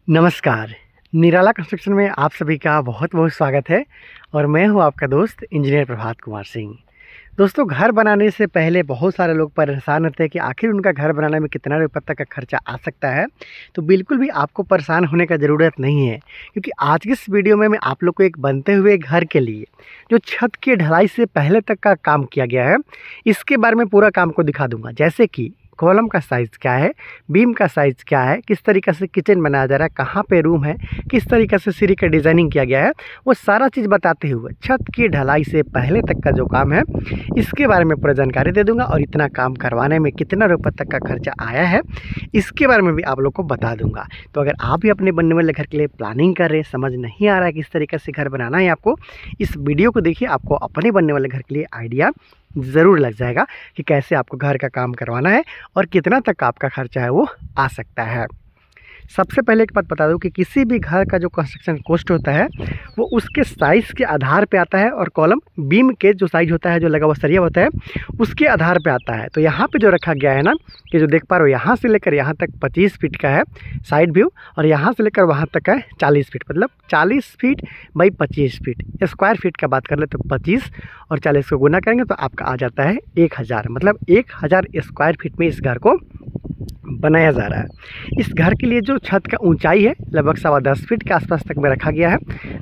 नमस्कार। निराला कंस्ट्रक्शन में आप सभी का बहुत बहुत स्वागत है और मैं हूं आपका दोस्त इंजीनियर प्रभात कुमार सिंह। दोस्तों, घर बनाने से पहले बहुत सारे लोग परेशान होते हैं कि आखिर उनका घर बनाने में कितना रुपये तक का खर्चा आ सकता है। तो बिल्कुल भी आपको परेशान होने का ज़रूरत नहीं है, क्योंकि आज की इस वीडियो में मैं आप लोग को एक बनते हुए घर के लिए जो छत की ढलाई से पहले तक का काम किया गया है, इसके बारे में पूरा काम को दिखा दूंगा। जैसे कि कॉलम का साइज़ क्या है, बीम का साइज़ क्या है, किस तरीक़े से किचन बनाया जा रहा है, कहाँ पे रूम है, किस तरीक़े से सीढ़ी का डिज़ाइनिंग किया गया है, वो सारा चीज़ बताते हुए छत की ढलाई से पहले तक का जो काम है इसके बारे में पूरा जानकारी दे दूंगा। और इतना काम करवाने में कितना रुपये तक का खर्चा आया है इसके बारे में भी आप लोग को बता दूंगा। तो अगर आप भी अपने बनने वाले घर के लिए प्लानिंग कर रहे हैं, समझ नहीं आ रहा है किस तरीके से घर बनाना है आपको, इस वीडियो को देखिए, आपको अपने बनने वाले घर के लिए आइडिया ज़रूर लग जाएगा कि कैसे आपको घर का काम करवाना है और कितना तक आपका खर्चा है वो आ सकता है। सबसे पहले एक बात बता दूं कि किसी भी घर का जो कंस्ट्रक्शन कॉस्ट होता है वो उसके साइज़ के आधार पे आता है, और कॉलम बीम के जो साइज़ होता है, जो लगा हुआ सरिया होता है, उसके आधार पे आता है। तो यहाँ पे जो रखा गया है ना, कि जो देख पा रहे हो, यहाँ से लेकर यहाँ तक 25 फीट का है साइड व्यू, और यहाँ से लेकर वहाँ तक है 40 फीट, मतलब 40 feet by 25 feet. Square feet का बात कर ले तो 25 और 40 को गुना करेंगे तो आपका आ जाता है 1000, मतलब 1000 स्क्वायर फीट में इस घर को बनाया जा रहा है। इस घर के लिए जो छत का ऊंचाई है लगभग 10.25 फीट के आसपास तक में रखा गया है।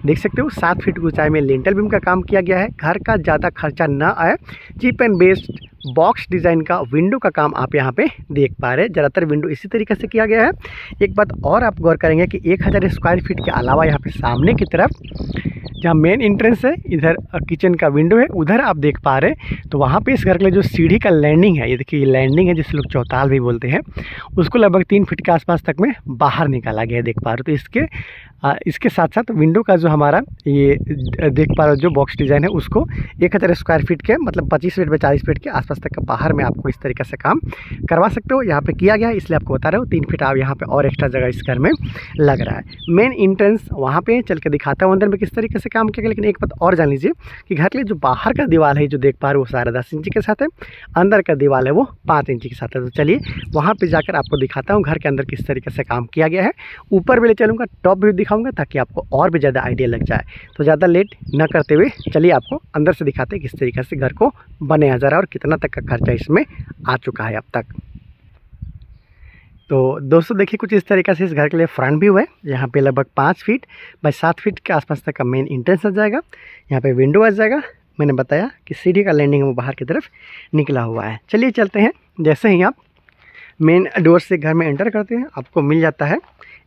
देख सकते हो 7 फीट की ऊंचाई में लिंटल बीम का काम किया गया है। घर का ज़्यादा खर्चा ना आए, cheap and best box design का विंडो का काम आप यहाँ पे देख पा रहे हैं। ज़्यादातर विंडो इसी तरीके से किया गया है। एक बात और आप गौर करेंगे कि 1000 स्क्वायर फीट के अलावा यहाँ पे सामने की तरफ जहाँ मेन एंट्रेंस है, इधर किचन का विंडो है, उधर आप देख पा रहे हैं। तो वहाँ पे इस घर के लिए जो सीढ़ी का लैंडिंग है, ये देखिए, ये लैंडिंग है जिसे लोग चौताल भी बोलते हैं, उसको लगभग 3 फीट के आसपास तक में बाहर निकाला गया है, देख पा रहे हो। तो इसके साथ साथ विंडो का जो हमारा ये देख पा रहे हो जो बॉक्स डिज़ाइन है, उसको 1000 स्क्वायर फीट के, मतलब 25 फीट बाई 40 फीट के आसपास तक का बाहर में आपको इस तरीके से काम करवा सकते हो। यहाँ पे किया गया है, इसलिए आपको बता रहा हूँ 3 फीट आप यहाँ पे और एक्स्ट्रा जगह इस घर में लग रहा है। मेन इंट्रेंस वहाँ पे चल के दिखाता हूँ अंदर में किस तरीके से काम किया गया। लेकिन एक बात और जान लीजिए कि घर के लिए जो बाहर का दीवार है, जो देख पा रहे हो, वो 10.5 इंची के साथ है, अंदर का दीवार है वो 5 इंची के साथ है। तो चलिए वहाँ पर जाकर आपको दिखाता हूँ घर के अंदर किस तरीके से काम किया गया है। ऊपर भी ले चलूँगा, टॉप व्यू दिखाऊँगा, ताकि आपको और भी ज़्यादा आइडिया लग जाए। तो ज़्यादा लेट न करते हुए चलिए आपको अंदर से दिखाते हैं किस तरीके से घर को बनाया जा रहा है और कितना तक का खर्चा इसमें आ चुका है अब तक। तो दोस्तों देखिए, कुछ इस तरीके से इस घर के लिए फ्रंट व्यू है। यहाँ पे लगभग 5 फीट बाई 7 फीट के आसपास तक का मेन इंट्रेंस आ जाएगा। यहाँ पे विंडो आ जाएगा। मैंने बताया कि सीढ़ी का लैंडिंग वो बाहर की तरफ निकला हुआ है। चलिए चलते हैं। जैसे ही आप मेन डोर से घर में एंटर करते हैं, आपको मिल जाता है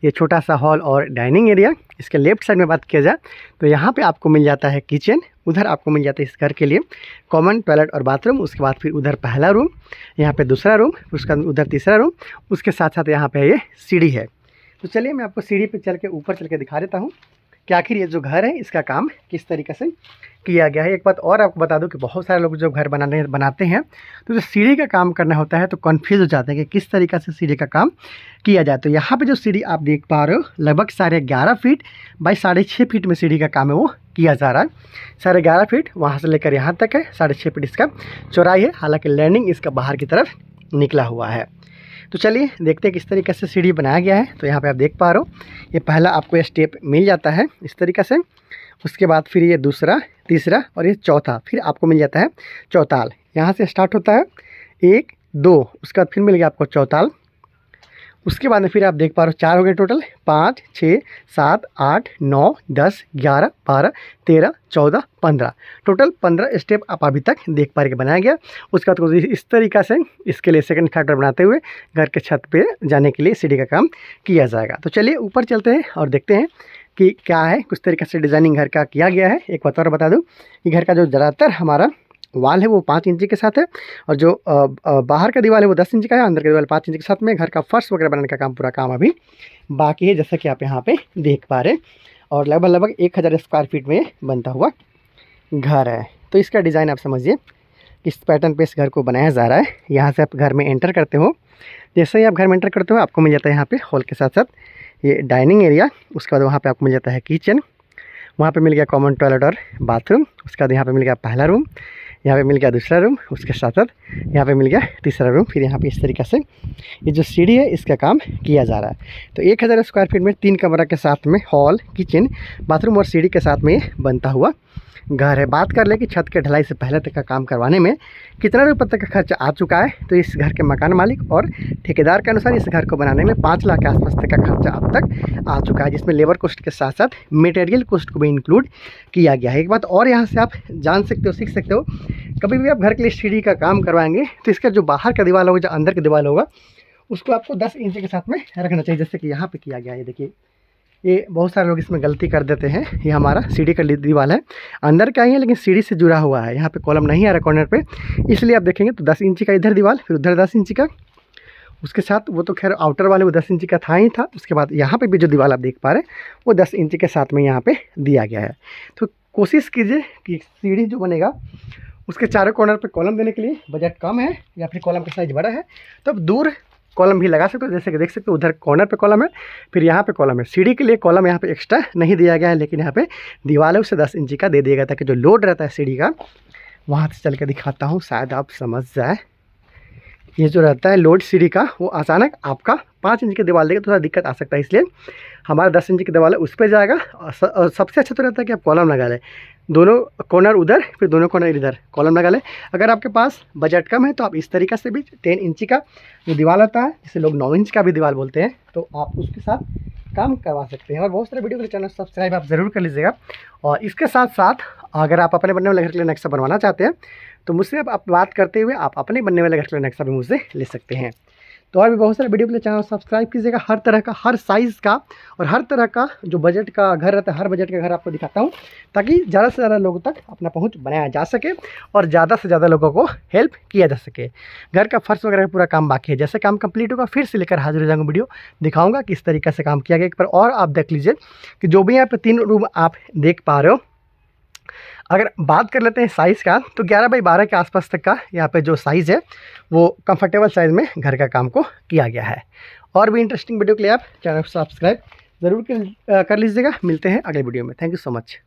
ये छोटा सा हॉल और डाइनिंग एरिया। इसके लेफ्ट साइड में बात किया जाए तो यहाँ पे आपको मिल जाता है किचन, उधर आपको मिल जाता है इस घर के लिए कॉमन टॉयलेट और बाथरूम। उसके बाद फिर उधर पहला रूम, यहाँ पे दूसरा रूम, उसका उधर तीसरा रूम, उसके साथ साथ यहाँ पे ये सीढ़ी है। तो चलिए मैं आपको सीढ़ी पे चल के ऊपर चल के दिखा देता हूँ कि आखिर ये जो घर है इसका काम किस तरीके से किया गया है। एक बात और आपको बता दूं कि बहुत सारे लोग जो घर बनाते हैं तो जो सीढ़ी का काम करना होता है तो कन्फ्यूज़ हो जाते हैं कि किस तरीक़े से सीढ़ी का काम किया जाए। तो यहाँ पे जो सीढ़ी आप देख पा रहे हो लगभग 11.5 फीट बाई 6.5 फीट में सीढ़ी का काम है वो किया जा रहा है। 11.5 फीट वहाँ से लेकर यहाँ तक है, 6.5 फीट इसका चौड़ाई है। हालाँकि लैंडिंग इसका बाहर की तरफ निकला हुआ है। तो चलिए देखते हैं किस तरीके से सीढ़ी बनाया गया है। तो यहाँ पे आप देख पा रहे हो ये पहला आपको ये स्टेप मिल जाता है इस तरीके से। उसके बाद फिर ये दूसरा, तीसरा और ये चौथा, फिर आपको मिल जाता है चौताल। यहाँ से स्टार्ट होता है 1 2, उसके बाद फिर मिल गया आपको चौताल। उसके बाद में फिर आप देख पा रहे हो 4 हो गए टोटल, 5 6 7 8 9 10 11 12 13 14 15, टोटल 15 स्टेप आप अभी तक देख पा रहे बनाया गया। उसके बाद इस तरीक़ा से इसके लिए सेकंड फैक्टर बनाते हुए घर के छत पे जाने के लिए सीढ़ी का काम किया जाएगा। तो चलिए ऊपर चलते हैं और देखते हैं कि क्या है, कुछ तरीके से डिज़ाइनिंग घर का किया गया है। एक बात और बता दूँ कि घर का जो ज़्यादातर हमारा वाल है वो 5 इंची के साथ है, और जो बाहर का दीवार है वो 10 इंच का है, अंदर का दीवार 5 इंच के साथ में। घर का फर्श वगैरह बनाने का पूरा काम अभी बाकी है, जैसा कि आप यहाँ पे देख पा रहे हैं। और लगभग 1000 स्क्वायर फीट में बनता हुआ घर है। तो इसका डिज़ाइन आप समझिए किस पैटर्न पे इस घर को बनाया जा रहा है। यहाँ से आप घर में एंटर करते हो, जैसे ही आप घर में एंटर करते हो आपको मिल जाता है यहाँ पे हॉल के साथ साथ ये डाइनिंग एरिया। उसके बाद वहाँ पे आपको मिल जाता है किचन, वहाँ पे मिल गया कॉमन टॉयलेट और बाथरूम। उसके बाद यहाँ पे मिल गया पहला रूम, यहाँ पे मिल गया दूसरा रूम, उसके साथ साथ यहाँ पे मिल गया तीसरा रूम। फिर यहाँ पे इस तरीक़े से ये जो सीढ़ी है इसका काम किया जा रहा है। तो 1000 स्क्वायर फीट में 3 कमरा के साथ में हॉल, किचन, बाथरूम और सीढ़ी के साथ में ये बनता हुआ घर है। बात कर ले कि छत के ढलाई से पहले तक का काम करवाने में कितना रुपये तक का खर्चा आ चुका है, तो इस घर के मकान मालिक और ठेकेदार के अनुसार इस घर को बनाने में 5 लाख के आसपास तक का खर्चा अब तक आ चुका है, जिसमें लेबर कॉस्ट के साथ साथ मटेरियल कॉस्ट को भी इंक्लूड किया गया है। एक बात और यहाँ से आप जान सकते हो, सीख सकते हो, कभी भी आप घर के लिए सीढ़ी का काम करवाएंगे तो इसका जो बाहर का दीवार होगा, जो अंदर का दीवार होगा, उसको आपको 10 इंच के साथ में रखना चाहिए, जैसे कि यहाँ पे किया गया है। देखिए ये बहुत सारे लोग इसमें गलती कर देते हैं। ये हमारा सीढ़ी का दीवार है, अंदर का ही है लेकिन सीढ़ी से जुड़ा हुआ है, यहाँ पे कॉलम नहीं आ रहा कॉर्नर पे, इसलिए आप देखेंगे तो 10 इंच का इधर दीवार, फिर उधर 10 इंच का, उसके साथ वो तो खैर आउटर वाले वो 10 इंच का था ही था। उसके बाद यहाँ पे भी जो दीवार आप देख पा रहे हैं वो 10 इंच के साथ में यहाँ पे दिया गया है। तो कोशिश कीजिए कि सीढ़ी जो बनेगा उसके चारों कॉर्नर पे कॉलम देने के लिए बजट कम है या फिर कॉलम का साइज़ बड़ा है तो अब दूर कॉलम भी लगा सकते हो, जैसे कि देख सकते हो उधर कॉर्नर पे कॉलम है, फिर यहाँ पे कॉलम है। सीढ़ी के लिए कॉलम यहाँ पे एक्स्ट्रा नहीं दिया गया है, लेकिन यहाँ पे दीवार है उसे 10 इंच का दे दिया गया, ताकि जो लोड रहता है सीढ़ी का, वहाँ से चल के दिखाता हूँ शायद आप समझ जाए। ये जो रहता है लोड सीढ़ी का, वो अचानक आपका 5 इंच की दीवार देगा थोड़ा दिक्कत आ सकता है, इसलिए हमारा 10 इंच की दीवार है उस पर जाएगा। और सबसे अच्छा तो रहता है कि आप कॉलम लगा लें, दोनों कॉर्नर उधर फिर दोनों कॉर्नर इधर कॉलम लगा लें। अगर आपके पास बजट कम है तो आप इस तरीक़े से भी 10 इंच का जो दीवार आता है, जिसे लोग 9 इंच का भी दीवार बोलते हैं, तो आप उसके साथ काम करवा सकते हैं। और बहुत सारे वीडियो के लिए चैनल सब्सक्राइब आप ज़रूर कर लीजिएगा। और इसके साथ साथ अगर आप अपने बनने वाले घर के लिए नक्शा बनवाना चाहते हैं तो मुझसे आप बात करते हुए आप अपने बनने वाले घर के लिए नक्शा भी मुझसे ले सकते हैं। तो और भी बहुत सारे वीडियो के लिए चैनल सब्सक्राइब कीजिएगा। हर तरह का, हर साइज़ का और हर तरह का जो बजट का घर रहता है, हर बजट का घर आपको दिखाता हूँ, ताकि ज़्यादा से ज़्यादा लोगों तक अपना पहुँच बनाया जा सके और ज़्यादा से ज़्यादा लोगों को हेल्प किया जा सके। घर का फर्श वगैरह का पूरा काम बाकी है, जैसे काम कंप्लीट होगा फिर से लेकर हाजिर हो जाऊँगा, वीडियो दिखाऊँगा किस तरीके से काम किया गया। एक बार और आप देख लीजिए कि जो भी यहाँ पे 3 रूम आप देख पा रहे हो, अगर बात कर लेते हैं साइज़ का, तो 11 बाई 12 के आसपास तक का यहाँ पे जो साइज़ है वो कंफर्टेबल साइज़ में घर का काम को किया गया है। और भी इंटरेस्टिंग वीडियो के लिए आप चैनल को सब्सक्राइब ज़रूर कर लीजिएगा। मिलते हैं अगले वीडियो में। Thank you so much.